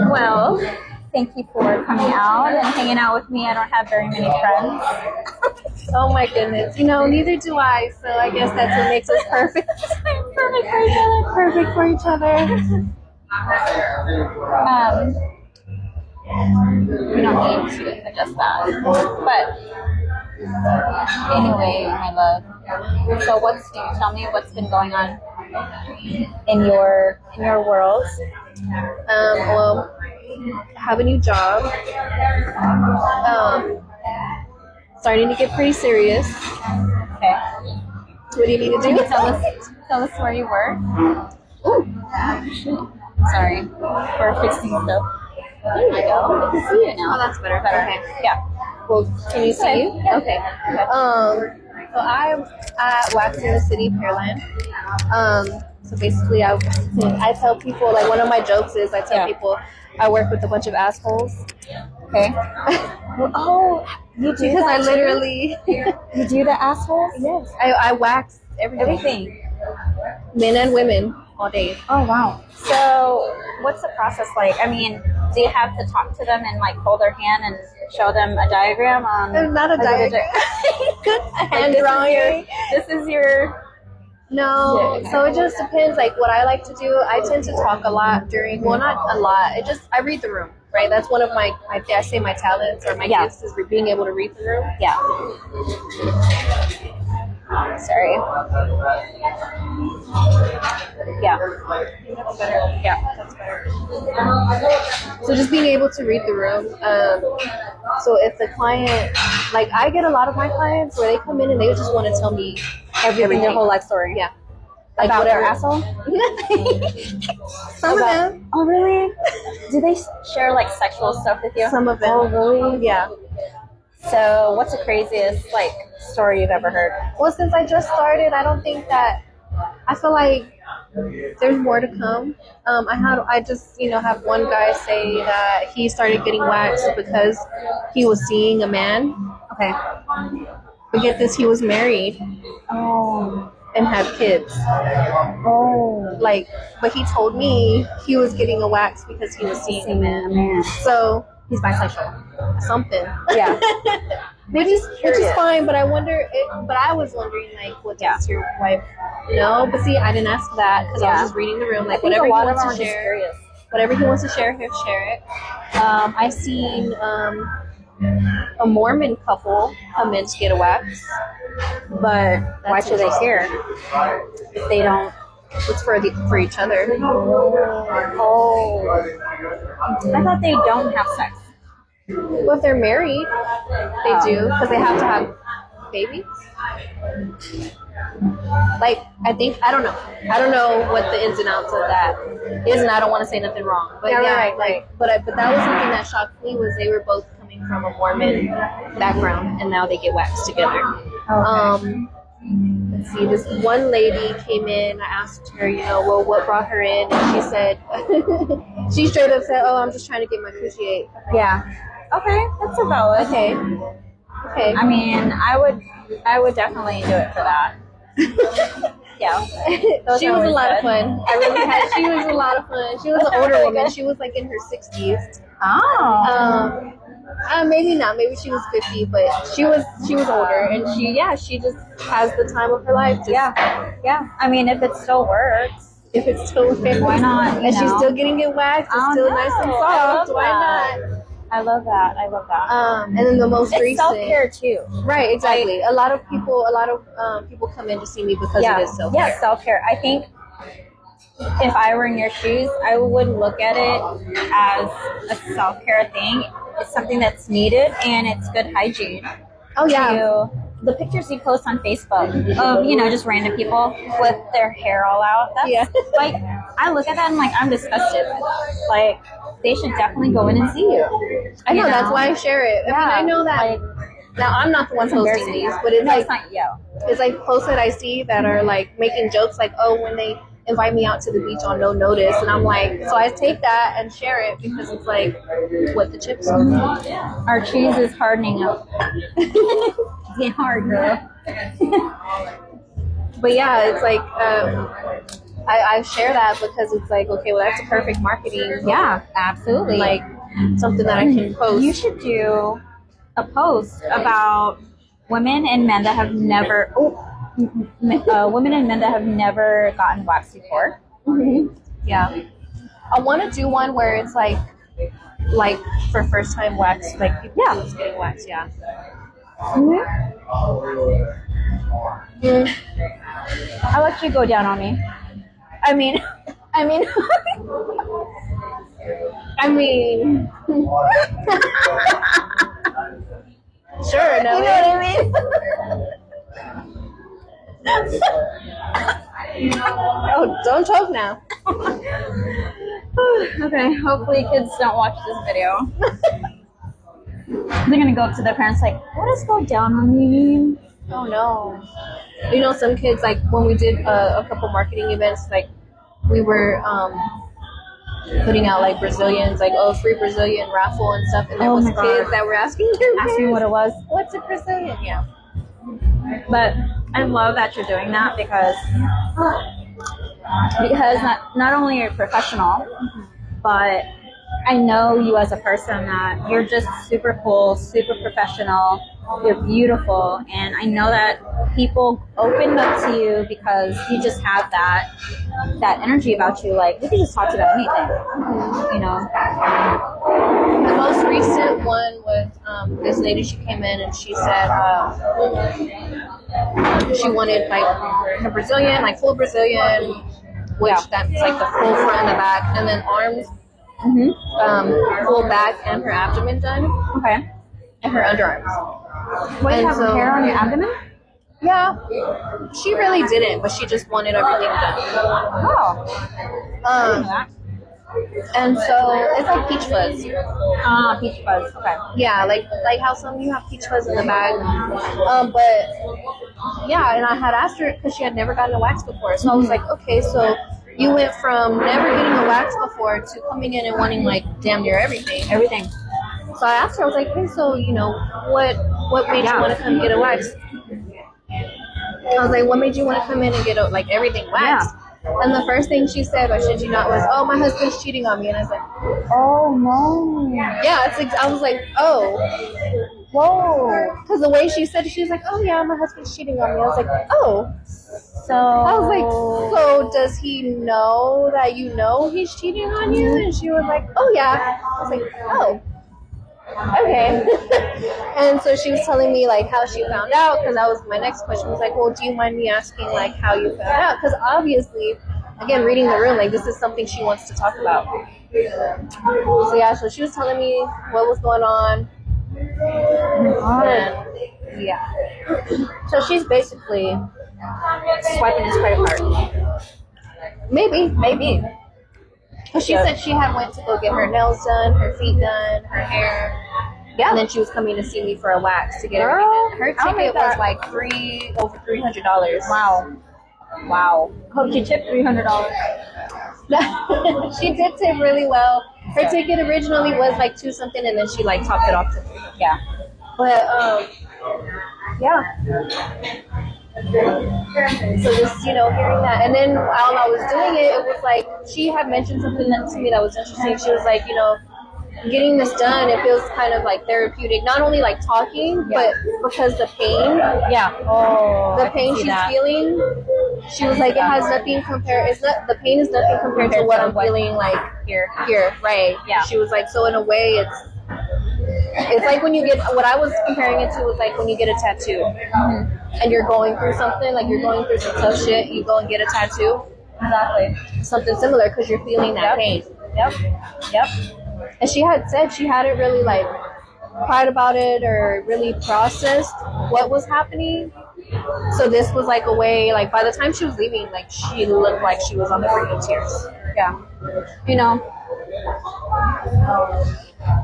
Well, thank you for coming out and hanging out with me. I don't have very many friends. Oh my goodness. Neither do I. So I guess that's what makes us perfect. Perfect for each other. Perfect for each other. We don't need to adjust that. But anyway, my love. So can you tell me what's been going on in your world? Well, I have a new job. Starting to get pretty serious. Okay. What do you need to Can do? you tell us where you were? Ooh. Sorry. We're fixing stuff. There you go. I can see you now. Oh, that's better. Okay. Yeah. Well, can you see you? Yeah. Okay. So I'm at Wax in the City, Pearland. So basically, I tell people, like, one of my jokes is I tell people I work with a bunch of assholes. Okay. Oh, you do because that I literally you do the assholes? Yes, I wax everything, men and women, all day. Oh wow. So what's the process like? I mean, do you have to talk to them and like hold their hand and show them a diagram on? Not a diagram. A hand drawing. This is your. No, so it just depends. Like what I like to do, I tend to talk a lot during. Well, not a lot. I read the room. Right, that's one of my talents or my gifts is being able to read the room. Yeah. Sorry. Yeah. That's better. Yeah, that's better. So just being able to read the room. So if the client, like I get a lot of my clients where they come in and they just want to tell me everything, their whole life story. Yeah. Like about their asshole? Some of them. Oh, really? Do they share like sexual stuff with you? Some of them. Oh, really? Yeah. So, what's the craziest like story you've ever heard? Well, since I just started, I don't think that. I feel like there's more to come. I just have one guy say that he started getting waxed because he was seeing a man. Okay. But get this, he was married. Oh. And have kids. Oh. But he told me he was getting a wax because he was seeing a man. So he's bisexual. Something. Yeah. which is fine, but I wonder. But I was wondering, like, what does your wife know? But see, I didn't ask that because I was just reading the room. Like, whatever he wants to share, whatever he wants to share, he'll share it. I seen a Mormon couple come in to get a wax. But why should they care if they don't? It's for each other. Oh, I thought they don't have sex. Well, if they're married, they do because they have to have babies. Like I don't know what the ins and outs of that is, and I don't want to say nothing wrong. But but that was something that shocked me was they were both coming from a Mormon background, and now they get waxed together. Okay. Let's see, this one lady came in, I asked her, well, what brought her in? And she said, she straight up said, oh, I'm just trying to get my coochie ate. Yeah. Okay, that's a valid. Okay. I mean, I would definitely do it for that. Yeah. She was a lot of fun. She was a lot of fun. She was an older woman. She was like in her 60s. Oh. Maybe not. Maybe she was 50, but she was older, and she just has the time of her life. Yeah. I mean, if it still works, why not? And she's still getting it waxed. It's still nice and soft. Why not? I love that. And then the most recent self-care too. Right, exactly. A lot of people come in to see me because it is self-care. Yeah, self-care. I think if I were in your shoes, I would look at it as a self-care thing. It's something that's needed, and it's good hygiene. Oh yeah. The pictures you post on Facebook of just random people with their hair all out. That's like, I look at that and like I'm disgusted. Like, they should definitely go in and see you. I know, that's why I share it. I mean, I know that. Now I'm not the one posting these, but it's not you. It's like posts that I see that are like making jokes, like, oh, when they invite me out to the beach on no notice, and I'm like, so I take that and share it because it's like what the chips are. Our cheese is hardening up. Get hard, girl. But yeah, it's like I share that because it's like, okay, well, that's a perfect marketing. Yeah, absolutely. Like something that I can post. You should do a post about women and men that have never, women and men that have never gotten waxed before. Mm-hmm. Yeah. I want to do one where it's like for first time wax, like people just getting waxed. Yeah. Mm-hmm. I'll let you go down on me. I mean, I mean, sure, no, you know what I mean? Oh, don't choke now. Okay, hopefully kids don't watch this video. They're gonna go up to their parents like, what does go down on me mean? Oh no. You know, some kids, like when we did a couple marketing events, like we were putting out like Brazilians, like free Brazilian raffle and stuff, and there was kids that were asking what it was. What's a Brazilian? Yeah. But I love that you're doing that because not only are you professional, but I know you as a person that you're just super cool, super professional, you're beautiful, and I know that people open up to you because you just have that energy about you. Like, we can just talk to you about anything, you know. The most recent one was this lady. She came in and she said she wanted like a Brazilian, like full Brazilian, which that's like the full front and the back, and then arms, full back, and her abdomen done. Okay. And her underarms. Wait, you have hair on your abdomen? Yeah. She really didn't, but she just wanted everything done. Oh. And so it's like peach fuzz. Peach fuzz. Okay. Yeah, like how some of you have peach fuzz in the bag. But yeah, and I had asked her because she had never gotten a wax before. So I was like, okay, so you went from never getting a wax before to coming in and wanting like damn near everything. Everything. So I asked her, I was like, hey, so you know, what made you want to come get a wax? I was like, what made you want to come in and get like everything waxed? Yeah. And the first thing she said, I shit you not, was, oh, my husband's cheating on me. And I was like, oh, no. Yeah, I was like, oh. Whoa. Because the way she said it, she was like, oh, yeah, my husband's cheating on me. I was like, oh. So. I was like, so does he know that you know he's cheating on you? And she was like, oh, yeah. I was like, oh. Okay. And so she was telling me like how she found out, because that was my next question, was like, well, do you mind me asking like how you found out? Because obviously, again, reading the room, like this is something she wants to talk about. So yeah, so she was telling me what was going on. And yeah. So she's basically swiping his credit card. Maybe. Because she said she had went to go get her nails done, her feet done, her hair. Yeah. And then she was coming to see me for a wax to get everything done. Her ticket was like over $300. Wow. Hope she tipped $300. She did tip really well. Her ticket originally was like $2 something, and then she like topped it off to $3. Yeah. But yeah. So just, you know, hearing that. And then while I was doing it, it was like, she had mentioned something to me that was interesting. She was like, you know, getting this done, it feels kind of like therapeutic. Not only like talking, but because the pain. Yeah. Oh. The pain she's feeling. She was like, it has nothing compared. The pain is nothing compared to what I'm feeling like here. Right. Yeah. She was like, so in a way, it's like when you get, what I was comparing it to was like when you get a tattoo. Mm-hmm. And you're going through something, like you're going through some tough shit, you go and get a tattoo. Exactly. Something similar, because you're feeling that pain. Yep. And she had said she hadn't really like cried about it or really processed what was happening. So this was like a way, like by the time she was leaving, like she looked like she was on the brink of tears. Yeah. You know,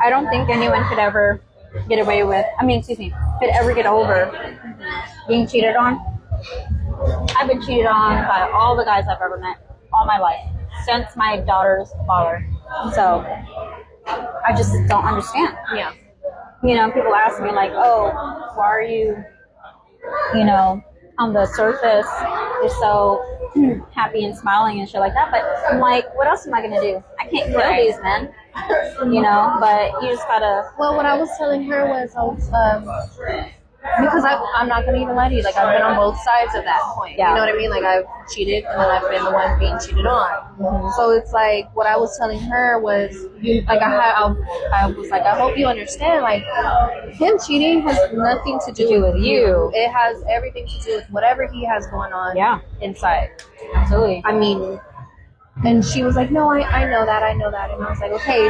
I don't think anyone could ever get away with, could ever get over being cheated on. I've been cheated on by all the guys I've ever met all my life, since my daughter's father. So I just don't understand. Yeah. You know, people ask me like, oh, why are you, you know, on the surface, you're so happy and smiling and shit like that. But I'm like, what else am I gonna do? I can't kill these men, you know. But you just gotta. Well, what I was telling her was, because I'm not gonna even lie to you. Like, I've been on both sides of that point. Yeah. You know what I mean? Like, I've cheated, and then I've been the one being cheated on. Mm-hmm. So it's like, what I was telling her was, like, I was like, I hope you understand. Like, him cheating has nothing to do with you. It has everything to do with whatever he has going on. Yeah. Inside. Absolutely. I mean. And she was like, no, I know that. And I was like, okay,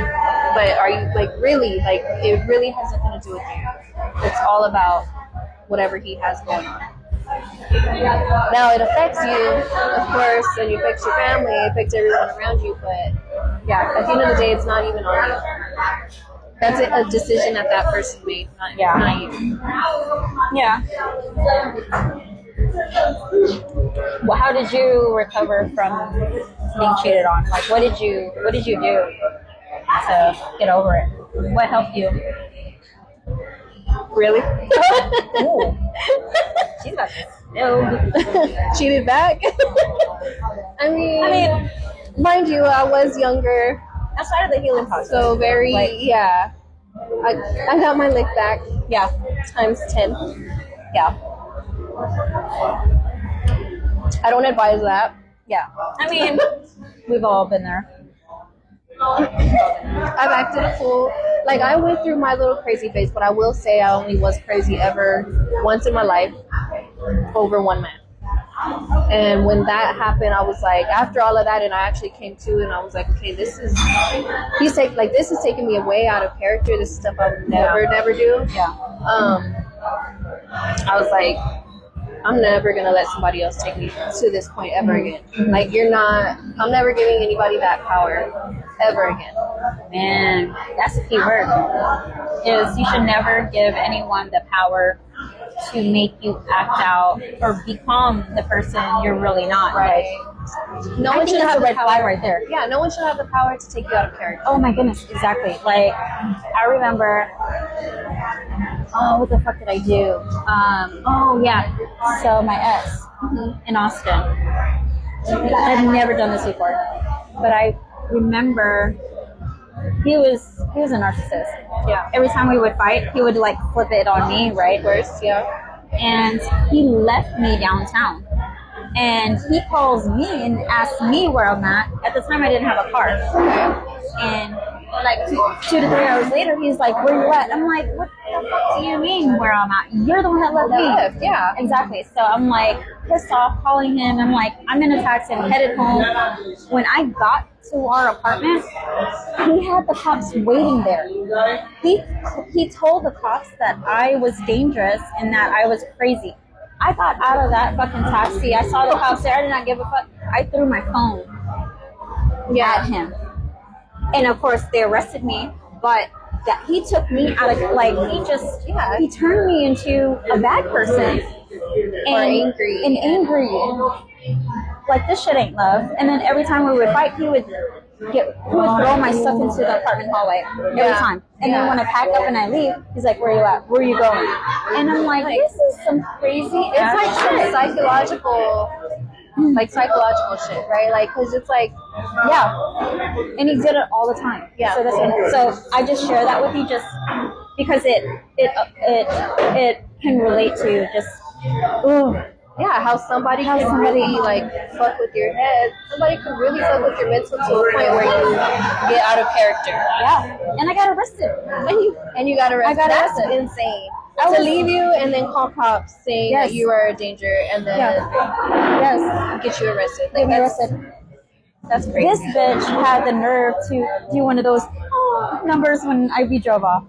but are you, like, really, like, it really has nothing to do with you. It's all about whatever he has going on. Now, it affects you, of course, and it affects your family, it affects everyone around you, but, yeah, at the end of the day, it's not even on you. That's a decision that person made, not you. Yeah. Well, how did you recover from being cheated on? Like, what did you do to get over it? What helped you? Really? Ooh. She's got this. Cheated back? I mean, mind you, I was younger. Outside of the healing process. So very, yeah. I got my lick back. Yeah. Times 10. Yeah. I don't advise that. Yeah. I mean, we've all been there. I've acted a fool. Like, I went through my little crazy phase, but I will say I only was crazy ever once in my life over one man. And when that happened, I was like, after all of that, and I actually came to, and I was like, okay, this is taking me way out of character. This is stuff I would never do. Yeah. I was like, I'm never gonna let somebody else take me to this point ever again. Like, I'm never giving anybody that power ever again. Man, that's the key word. Is you should never give anyone the power to make you act out or become the person you're really not. Right. No one should have the red power flag right there. Yeah, no one should have the power to take you out of character. Oh my goodness, exactly. Like, I remember, what the fuck did I do? So my ex in Austin. I've never done this before, but I remember he was a narcissist. Yeah. Every time we would fight, he would like flip it on me, right? Worse, yeah. And he left me downtown. And he calls me and asks me where I'm at. At the time, I didn't have a car. And like 2 to 3 hours later, he's like, "Where you at?" I'm like, "What the fuck do you mean where I'm at? You're the one that left me." Yeah, exactly. So I'm like pissed off, calling him. I'm like, I'm in a taxi. I'm headed home. When I got to our apartment, he had the cops waiting there. He told the cops that I was dangerous and that I was crazy. I got out of that fucking taxi. I saw the cops there. I did not give a fuck. I threw my phone at him. And of course, they arrested me. But that he took me out of, like, he turned me into a bad person. And angry. Like, this shit ain't love. And then every time we would fight, he would throw my stuff into the apartment hallway every time. And then when I pack up and I leave, he's like, "Where are you at? Where are you going?" And I'm like, this is some crazy. It's like some psychological shit, right? Like, because it's like, and he did it all the time. Yeah. So I just share that with you, just because it can relate to just how somebody can really like fuck with your head. Somebody can really fuck with your mental to a point where you get out of character. Yeah, and I got arrested. And you got arrested. I got That's arrested. insane. To leave you and then call cops saying that you are a danger and then get you arrested. Like, that's crazy. This bitch had the nerve to do one of those numbers when we drove off.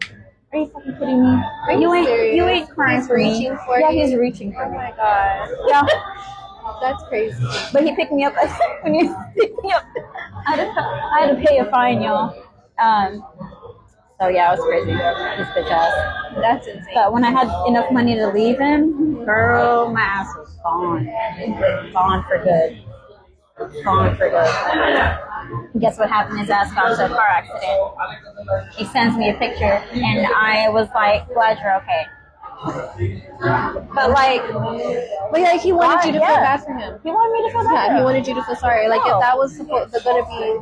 Are you fucking kidding me? You ain't crying for me. He's reaching for me. Oh my god. Yeah. That's crazy. But he picked me up. When he picked me up, I had to pay a fine, y'all. So yeah, it was crazy. This bitch ass. That's insane. But when I had enough money to leave him, girl, my ass was gone. Gone for good. Gone for good. Guess what happened? His ass got into a car accident. He sends me a picture, and I was like, glad you're okay. But like, he wanted you to feel yeah. bad for him. He wanted me to feel bad. Yeah, he wanted you to feel sorry. Like, if that was gonna be,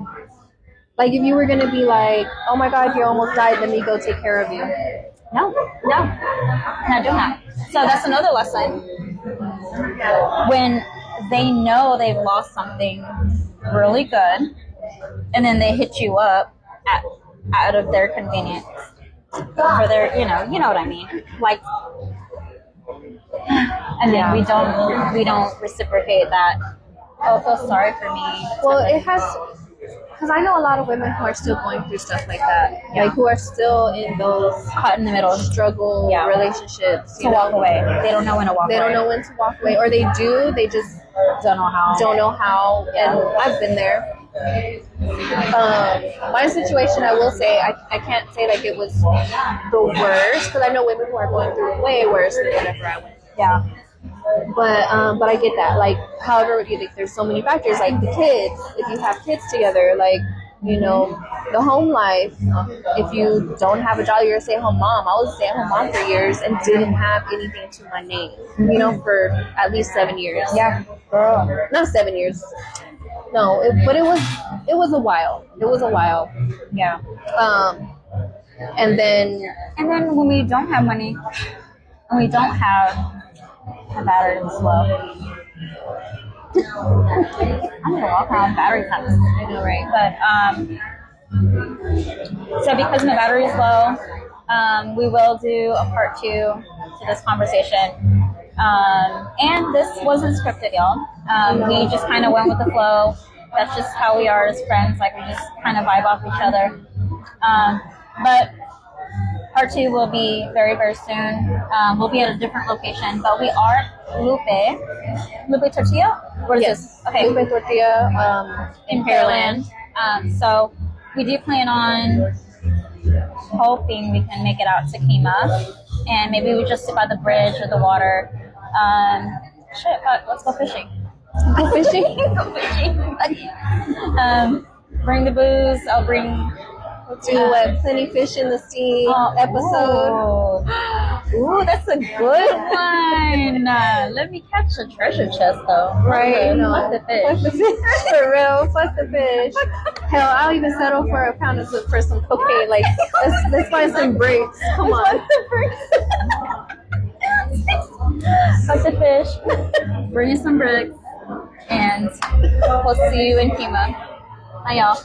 like, if you were gonna be like, oh my God, you almost died, let me go take care of you. No, not doing that. So that's another lesson. When they know they've lost something really good, and then they hit you up out of their convenience for their, you know what I mean, like, and then we don't reciprocate that. Oh, feel sorry for me. Well, it has, because I know a lot of women who are still going through stuff like that, like who are still in those Caught in the middle struggle relationships. To walk away. They don't know when to walk away. They don't know when to walk away, or they do. They just don't know how. And I've been there. My situation, I will say, I can't say like it was the worst, because I know women who are going through way worse than whatever I went through. Yeah. But I get that. Like, however, there's so many factors. Like the kids, if you have kids together, like, you know, the home life. If you don't have a job, you're a stay-at-home mom. I was a stay-at-home mom for years and didn't have anything to my name. You know, for at least 7 years. Yeah, girl. Not 7 years. No, but it was a while. It was a while. Yeah. And then when we don't have money, and we don't have a battery that's low. I'm gonna walk around battery cuts. I know, right? But so because my battery is low, we will do a part 2 to this conversation. And this wasn't scripted, y'all. We just kind of went with the flow. That's just how we are as friends. Like, we just kind of vibe off each other. But part 2 will be very, very soon. We'll be at a different location, but we are Lupe Tortilla? What is this? Okay. Lupe Tortilla, in Pearland. So we do plan on hoping we can make it out to Kima, and maybe we just sit by the bridge or the water. But let's go fishing. Go fishing? Go fishing. Bring the booze. I'll bring... Do Plenty Fish in the Sea episode. Ooh, that's a good one. Let me catch a treasure chest, though. Right? No. Fuck the fish. Fuck the fish. For real. Fuck the fish. Hell, I'll even settle for a pound for some cocaine. Like, let's find some breaks. Come on. Fuck the fish. Bring in some bricks. And we'll see you in Kima. Bye, y'all.